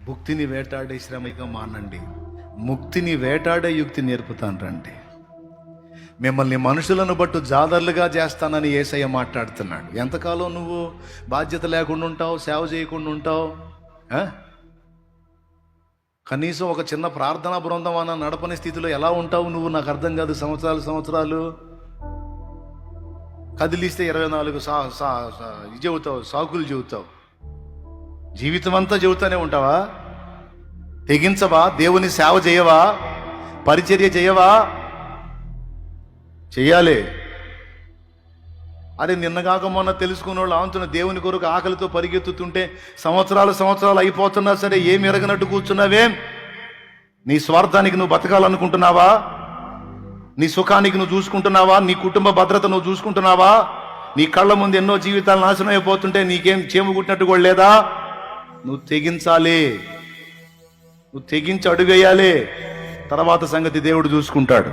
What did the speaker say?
భుక్తిని వేటాడే శ్రమగా మానండి, ముక్తిని వేటాడే యుక్తి నేర్పుతాను రండి. మిమ్మల్ని మనుషులను బట్టు జాదర్లుగా చేస్తానని యేసయ్య మాట్లాడుతున్నాడు. ఎంతకాలం నువ్వు బాధ్యత లేకుండా ఉంటావు, సేవ చేయకుండా ఉంటావు? కనీసం ఒక చిన్న ప్రార్థనా బృందం అన్న నడపని స్థితిలో ఎలా ఉంటావు నువ్వు? నాకు అర్థం కాదు. సంవత్సరాలు కదిలిస్తే 24 చెబుతావు, సాకులు చెబుతావు, జీవితం అంతా చెబుతానే ఉంటావా? తెగించవా? దేవుని సేవ చేయవా? పరిచర్య చేయవా? చెయ్యాలి. అదే నిన్నగాక మొన్న తెలుసుకున్న వాళ్ళు ఆంతున్న దేవుని కొరకు ఆకలితో పరిగెత్తుతుంటే సంవత్సరాలు అయిపోతున్నా సరే ఏమి ఎరగనట్టు కూర్చున్నావేం? నీ స్వార్థానికి నువ్వు బతకాలనుకుంటున్నావా? నీ సుఖానికి నువ్వు చూసుకుంటున్నావా? నీ కుటుంబ భద్రత నువ్వు చూసుకుంటున్నావా? నీ కళ్ళ ముందు ఎన్నో జీవితాలు నాశనం అయిపోతుంటే నీకేం చేము కుట్టినట్టు కూడా లేదా? నువ్వు తెగించాలి, నువ్వు తెగించి అడుగేయాలి. తర్వాత సంగతి దేవుడు చూసుకుంటాడు.